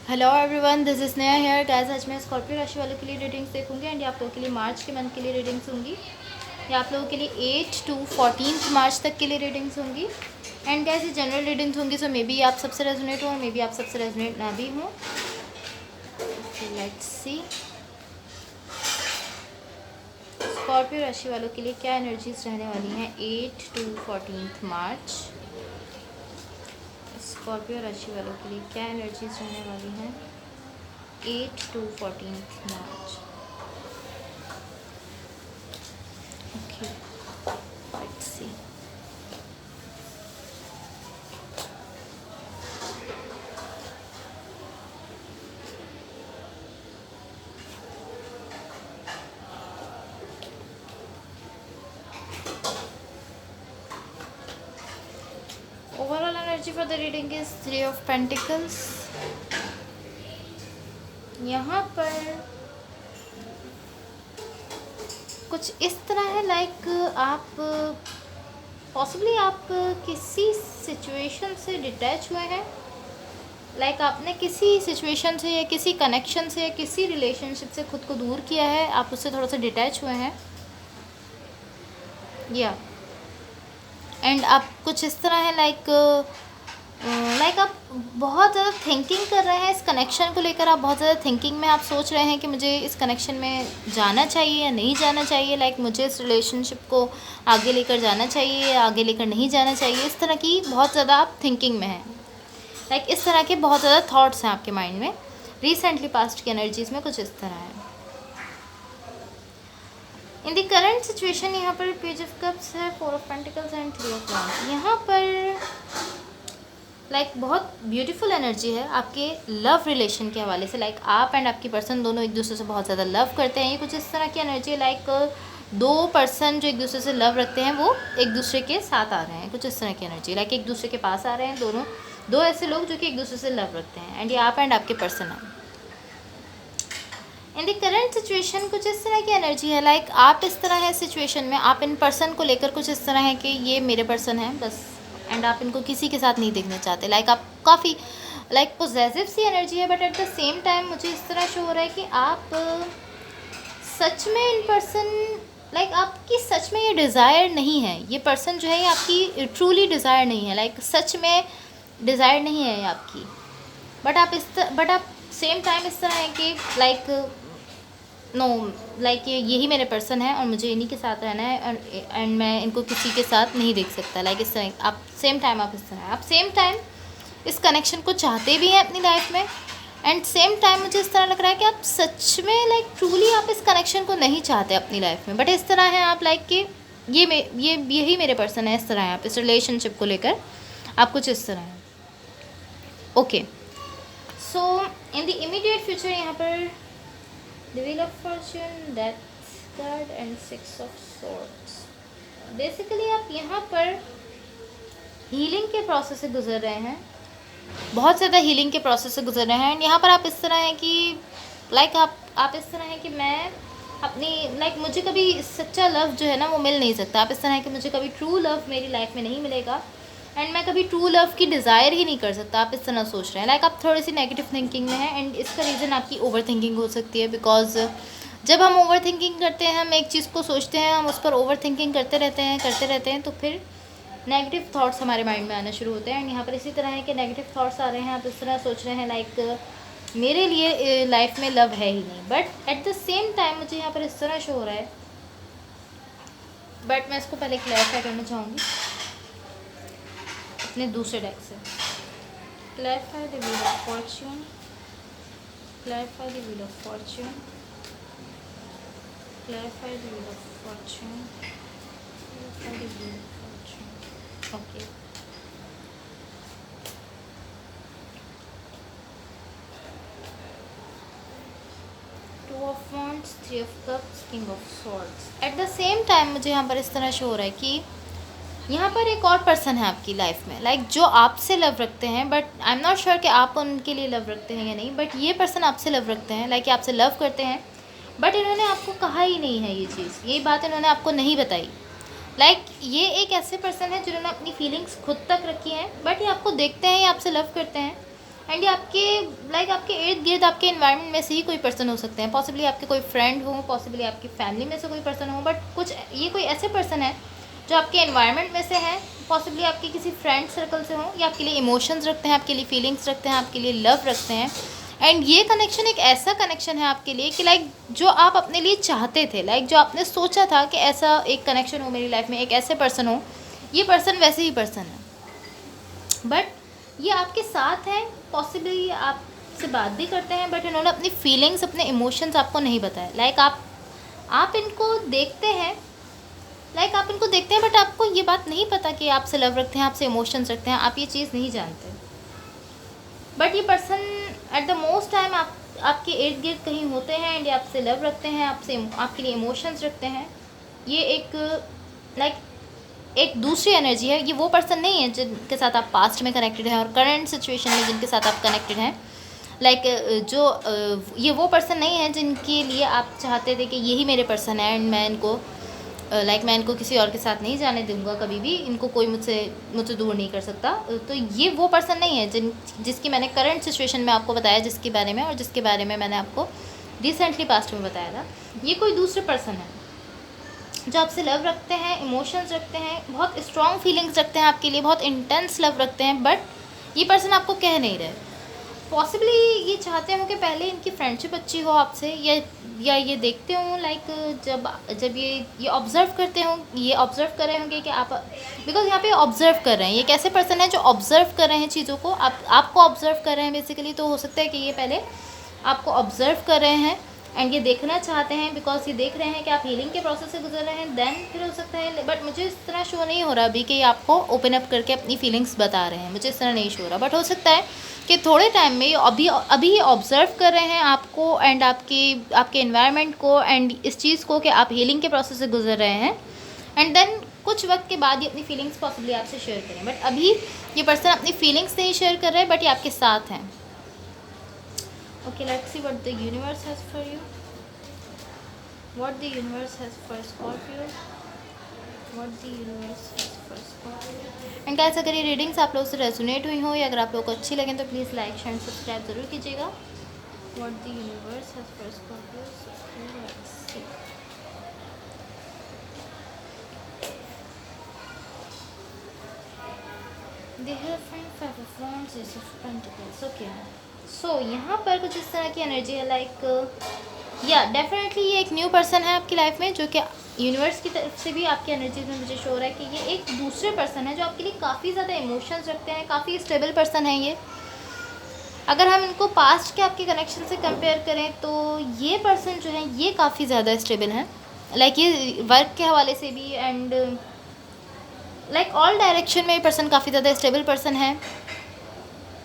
Hello everyone, this is Neha hair guys. आज मैं Scorpio राशि वालों के लिए रीडिंग्स देखूंगी एंड ये आप लोगों के लिए मार्च के मंथ के लिए रीडिंग्स होंगी। ये आप लोगों के लिए 8 to 14 मार्च तक के लिए रीडिंग्स होंगी। एंड गाइस ये जनरल रीडिंग्स होंगी, सो मे बी आप सबसे रेजोनेट हो और मे बी आप सबसे रेजोनेट ना भी हो। लेट्स सी स्कॉर्पियो राशि वालों के लिए क्या एनर्जीज रहने वाली हैं 8 to 14 मार्च। स्कॉर्पियो राशि वालों के लिए क्या एनर्जीज रहने वाली हैं 8 to 14 March. Okay, let's see. Overall energy for the reading is 3 of Pentacles. यहाँ पर कुछ इस तरह है लाइक आप पॉसिबली आप किसी सिचुएशन से डिटैच हुए हैं। लाइक आपने किसी सिचुएशन से या किसी कनेक्शन से या किसी रिलेशनशिप से खुद को दूर किया है, आप उससे थोड़ा सा डिटैच हुए हैं या एंड आप कुछ इस तरह है लाइक आप बहुत ज़्यादा थिंकिंग कर रहे हैं इस कनेक्शन को लेकर। आप बहुत ज़्यादा थिंकिंग में आप सोच रहे हैं कि मुझे इस कनेक्शन में जाना चाहिए या नहीं जाना चाहिए, लाइक मुझे इस रिलेशनशिप को आगे लेकर जाना चाहिए या आगे लेकर नहीं जाना चाहिए। इस तरह की बहुत ज़्यादा आप थिंकिंग में हैं, लाइक इस तरह के बहुत ज़्यादा थॉट्स हैं आपके माइंड में। रिसेंटली पास्ट की एनर्जीज़ में कुछ इस तरह है। इन द करंट सिचुएशन यहाँ पर पेज ऑफ कप्स है, 4 of pentacles and 3 of wands. यहाँ पर लाइक बहुत ब्यूटीफुल एनर्जी है आपके लव रिलेशन के हवाले से। लाइक आप एंड आपकी पर्सन दोनों एक दूसरे से बहुत ज़्यादा लव करते हैं। ये कुछ इस तरह की एनर्जी है लाइक दो पर्सन जो एक दूसरे से लव रखते हैं वो एक दूसरे के साथ आ रहे हैं। कुछ इस तरह की एनर्जी लाइक एक दूसरे के पास आ रहे हैं दो ऐसे लोग जो कि एक दूसरे से लव रखते हैं एंड ये आप एंड आपके पर्सन हैं। इन द करंट सिचुएशन कुछ इस तरह की एनर्जी है लाइक आप इस तरह है सिचुएशन में, आप इन पर्सन को लेकर कुछ इस तरह है कि ये मेरे पर्सन है बस, एंड आप इनको किसी के साथ नहीं देखना चाहते। लाइक आप काफ़ी लाइक पोजेसिव सी एनर्जी है, but at the same time मुझे इस तरह शो हो रहा है कि आप सच में इन पर्सन लाइक आपकी सच में ये डिज़ायर नहीं है। ये पर्सन जो है ये आपकी ट्रूली डिज़ायर नहीं है, लाइक सच में डिज़ायर नहीं है ये आपकी। बट आप सेम टाइम इस तरह है कि लाइक नो लाइक यही मेरे पर्सन है और मुझे इन्हीं के साथ रहना है एंड मैं इनको किसी के साथ नहीं देख सकता। लाइक इस तरह आप सेम टाइम आप इस तरह आप सेम टाइम इस कनेक्शन को चाहते भी हैं अपनी लाइफ में एंड सेम टाइम मुझे इस तरह लग रहा है कि आप सच में लाइक ट्रूली आप इस कनेक्शन को नहीं चाहते अपनी लाइफ में। बट इस तरह है आप लाइक कि यही मेरे पर्सन है, इस तरह है आप इस रिलेशनशिप को लेकर आप कुछ इस तरह हैं। Okay, so in the immediate future यहाँ पर The Wheel of Fortune, Death card and 6 of Swords. Basically आप यहाँ पर हीलिंग के प्रोसेस से गुजर रहे हैं, बहुत ज़्यादा हीलिंग के प्रोसेस से गुजर रहे हैं एंड यहाँ पर आप इस तरह हैं कि लाइक आप इस तरह हैं कि मैं अपनी लाइक मुझे कभी सच्चा लव जो है ना वो मिल नहीं सकता। आप इस तरह है कि मुझे कभी ट्रू लव मेरी लाइफ में नहीं मिलेगा एंड मैं कभी ट्रू लव की डिज़ायर ही नहीं कर सकता। आप इस तरह सोच रहे हैं लाइक आप थोड़ी सी नेगेटिव थिंकिंग में हैं एंड इसका रीज़न आपकी ओवर थिंकिंग हो सकती है। बिकॉज जब हम ओवर थिंकिंग करते हैं, हम एक चीज़ को सोचते हैं, हम उस पर ओवर थिंकिंग करते रहते हैं तो फिर नेगेटिव थॉट्स हमारे माइंड में आना शुरू होते हैं एंड यहाँ पर इसी तरह है कि नेगेटिव थॉट्स आ रहे हैं। आप इस तरह सोच रहे हैं लाइक मेरे लिए लाइफ में लव है ही नहीं। But at the same time मुझे यहाँ पर इस तरह शो हो रहा है, बट मैं इसको पहले क्लैरिफाई करना चाहूँगी अपने दूसरे डेक से। Clarify the wheel of Fortune, clarify the wheel of Fortune, clarify the wheel of Fortune, clarify the wheel of Fortune. Okay, two of wands, 3 of cups, king of swords. At the same time मुझे यहाँ पर इस तरह show हो रहा है कि यहाँ पर एक और पर्सन है आपकी लाइफ में लाइक जो आपसे लव रखते हैं, but I am not sure कि आप उनके लिए लव रखते हैं या नहीं। बट ये पर्सन आपसे लव रखते हैं, लाइक आपसे लव करते हैं, बट इन्होंने आपको कहा ही नहीं है ये चीज़, ये बात इन्होंने आपको नहीं बताई। लाइक ये एक ऐसे पर्सन है जिन्होंने अपनी फीलिंग्स खुद तक रखी हैं, बट ये आपको देखते हैं, ये आपसे लव करते हैं एंड ये आपके आपके इर्द गिर्द आपके इन्वायरमेंट में से ही कोई पर्सन हो सकते हैं, पॉसिबली आपके कोई फ्रेंड हो, पॉसिबली आपकी फैमिली में से कोई पर्सन हो, बट कुछ ये कोई ऐसे पर्सन है जो आपके इन्वायरमेंट में से हैं, पॉसिबली आपके किसी फ्रेंड सर्कल से हों, या आपके लिए इमोशंस रखते हैं, आपके लिए फीलिंग्स रखते हैं, आपके लिए लव रखते हैं। एंड ये कनेक्शन एक ऐसा कनेक्शन है आपके लिए कि जो आप अपने लिए चाहते थे, जो आपने सोचा था कि ऐसा एक कनेक्शन हो मेरी लाइफ में, एक ऐसे पर्सन हो, ये पर्सन वैसे ही पर्सन है, बट ये आपके साथ हैं, पॉसिबली आपसे बात भी करते हैं, बट इन्होंने अपनी फीलिंग्स, अपने इमोशंस आपको नहीं बताए। आप इनको देखते हैं, आप इनको देखते हैं, बट आपको ये बात नहीं पता कि आपसे लव रखते हैं, आपसे इमोशंस रखते हैं, आप ये चीज़ नहीं जानते। बट ये person at the most time आपके इर्द गिर्द कहीं होते हैं, एंड ये आपसे लव रखते हैं, आपके लिए इमोशंस रखते हैं। ये एक दूसरी एनर्जी है। ये वो पर्सन नहीं है जिनके साथ आप पास्ट में कनेक्टेड हैं और करंट सिचुएशन में जिनके साथ आप कनेक्टेड हैं। ये वो पर्सन नहीं है जिनके लिए आप चाहते थे कि यही मेरे पर्सन है, एंड मैं इनको किसी और के साथ नहीं जाने दूंगा, कभी भी इनको कोई मुझसे दूर नहीं कर सकता। तो ये वो पर्सन नहीं है जिसकी मैंने करंट सिचुएशन में आपको बताया, जिसके बारे में, और जिसके बारे में मैंने आपको रिसेंटली पास्ट में बताया था। ये कोई दूसरे पर्सन है जो आपसे लव रखते हैं, इमोशंस रखते हैं, बहुत स्ट्रॉन्ग फीलिंग्स रखते हैं आपके लिए, बहुत इंटेंस लव रखते हैं, बट ये पर्सन आपको कह नहीं रहे। पॉसिबली ये चाहते हो कि पहले इनकी फ्रेंडशिप अच्छी हो आपसे, या ये देखते हो जब ये ऑब्ज़र्व करते हो, ये ऑब्ज़र्व कर रहे होंगे कि आप, बिकॉज यहाँ पे ऑब्ज़र्व कर रहे हैं, ये कैसे पर्सन है जो ऑब्ज़र्व कर रहे हैं चीज़ों को, आपको ऑब्ज़र्व कर रहे हैं बेसिकली। तो हो सकता है कि ये पहले आपको ऑब्ज़र्व कर रहे हैं एंड ये देखना चाहते हैं, बिकॉज ये देख रहे हैं कि आप हीलिंग के प्रोसेस से गुजर रहे हैं। देन फिर हो सकता है, बट मुझे इस तरह शो नहीं हो रहा अभी कि ये आपको ओपन अप करके अपनी फीलिंग्स बता रहे हैं, मुझे इस तरह नहीं शो हो रहा। बट हो सकता है कि थोड़े टाइम में अभी ये ऑब्ज़र्व कर रहे हैं आपको एंड आपके इन्वायरमेंट को, एंड इस चीज़ को कि आप हीलिंग के प्रोसेस से गुजर रहे हैं, एंड देन कुछ वक्त के बाद ये अपनी फीलिंग्स पॉसिबली आपसे शेयर करें। बट अभी ये पर्सन अपनी फीलिंग्स नहीं शेयर कर रहे हैं, बट ये आपके साथ हैं। Okay, let's see what the universe has for you, what the universe has for Scorpio, what the universe has for Scorpio। And guys, अगर ये रीडिंग्स आप लोगों से रेजोनेट हुई हो, या अगर आप लोगों को अच्छी लगें, तो प्लीज़ लाइक शेयर सब्सक्राइब ज़रूर कीजिएगा। what the universe has for Scorpio, let's see। the Hierophant, Five of Wands, Ace of Pentacles। Okay, so यहाँ पर कुछ इस तरह की एनर्जी है, डेफिनेटली ये एक न्यू पर्सन है आपकी लाइफ में, जो कि यूनिवर्स की तरफ से भी आपकी एनर्जीज में मुझे शो हो रहा है कि ये एक दूसरे पर्सन है जो आपके लिए काफ़ी ज़्यादा इमोशंस रखते हैं, काफ़ी स्टेबल पर्सन है ये। अगर हम इनको पास्ट के आपके कनेक्शन से कंपेयर करें, तो ये पर्सन जो है ये काफ़ी ज़्यादा स्टेबल है, ये वर्क के हवाले से भी, एंड ऑल डायरेक्शन में ये पर्सन काफ़ी ज़्यादा स्टेबल पर्सन है।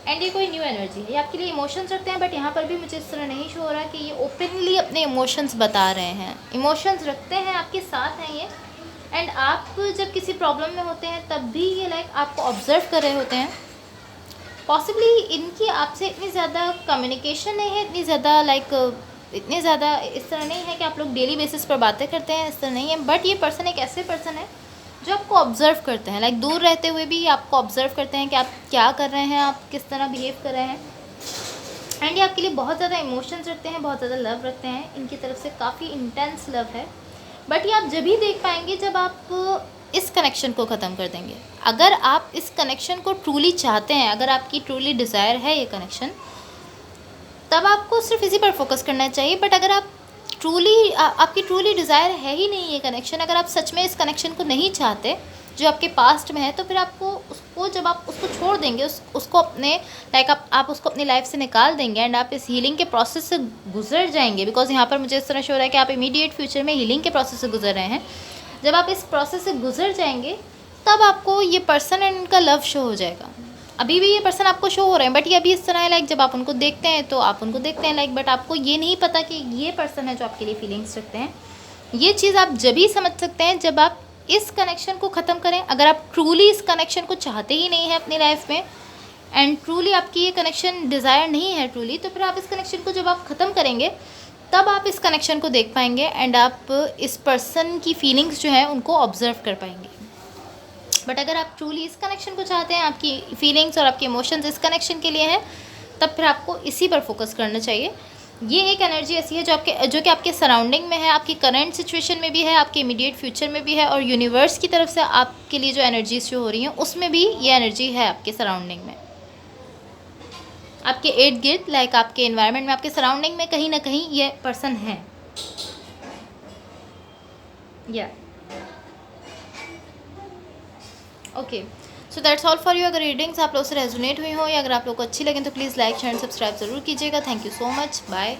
एंड ये कोई न्यू एनर्जी है, ये आपके लिए इमोशंस रखते हैं, बट यहाँ पर भी मुझे इस तरह नहीं शो हो रहा कि ये ओपनली अपने इमोशंस बता रहे हैं। इमोशंस रखते हैं, आपके साथ हैं ये, एंड आप जब किसी प्रॉब्लम में होते हैं तब भी ये आपको ऑब्जर्व कर रहे होते हैं। पॉसिबली इनकी आपसे इतनी ज़्यादा कम्युनिकेशन नहीं है, इतनी ज़्यादा इस तरह नहीं है कि आप लोग डेली बेसिस पर बातें करते हैं, इस तरह नहीं है। बट ये पर्सन एक ऐसे पर्सन है जो आपको ऑब्ज़र्व करते हैं, दूर रहते हुए भी आपको ऑब्ज़र्व करते हैं कि आप क्या कर रहे हैं, आप किस तरह बिहेव कर रहे हैं। एंड ये आपके लिए बहुत ज़्यादा इमोशंस रखते हैं, बहुत ज़्यादा लव रखते हैं, इनकी तरफ से काफ़ी इंटेंस लव है। बट ये आप जब ही देख पाएंगे जब आप इस कनेक्शन को ख़त्म कर देंगे। अगर आप इस कनेक्शन को ट्रूली चाहते हैं, अगर आपकी ट्रूली डिज़ायर है ये कनेक्शन, तब आपको सिर्फ इसी पर फोकस करना चाहिए। बट अगर आपकी ट्रूली डिज़ायर है ही नहीं ये कनेक्शन, अगर आप सच में इस कनेक्शन को नहीं चाहते जो आपके पास्ट में है, तो फिर आपको जब आप उसको छोड़ देंगे, उसको अपने आप उसको अपनी लाइफ से निकाल देंगे, एंड आप इस हीलिंग के प्रोसेस से गुजर जाएंगे। बिकॉज यहाँ पर मुझे इस तरह शो हो रहा है कि आप इमीडिएट फ्यूचर में हीलिंग के प्रोसेस से गुजर रहे हैं। जब आप इस प्रोसेस से गुजर जाएंगे, तब आपको ये पर्सन एंड इनका लव शो हो जाएगा। अभी भी ये पर्सन आपको शो हो रहे हैं, बट ये अभी इस तरह है जब आप उनको देखते हैं तो आप उनको देखते हैं बट आपको ये नहीं पता कि ये पर्सन है जो आपके लिए फीलिंग्स रखते हैं। ये चीज़ आप जब ही समझ सकते हैं जब आप इस कनेक्शन को ख़त्म करें। अगर आप ट्रूली इस कनेक्शन को चाहते ही नहीं हैं अपनी लाइफ में, एंड ट्रूली आपकी ये कनेक्शन डिज़ायर नहीं है ट्रूली, तो फिर आप इस कनेक्शन को जब आप ख़त्म करेंगे, तब आप इस कनेक्शन को देख पाएंगे, एंड आप इस पर्सन की फीलिंग्स जो है उनको ऑब्जर्व कर पाएंगे। बट अगर आप ट्रूली इस कनेक्शन को चाहते हैं, आपकी फीलिंग्स और आपके इमोशंस इस कनेक्शन के लिए हैं, तब फिर आपको इसी पर फोकस करना चाहिए। ये एक एनर्जी ऐसी है जो कि आपके सराउंडिंग में है, आपकी करंट सिचुएशन में भी है, आपके इमीडिएट फ्यूचर में भी है, और यूनिवर्स की तरफ से आपके लिए जो एनर्जीज शो हो रही हैं उसमें भी ये एनर्जी है आपके सराउंडिंग में, आपके इर्द गिर्द, लाइक आपके एनवायरनमेंट में, आपके सराउंडिंग में कहीं ना कहीं ये पर्सन है। या okay, so that's all for you. अगर रीडिंग्स आप लोग से रेजोनेट हुई हो या अगर आप लोग को अच्छी लगे तो please like share and subscribe ज़रूर कीजिएगा। Thank you so much, bye.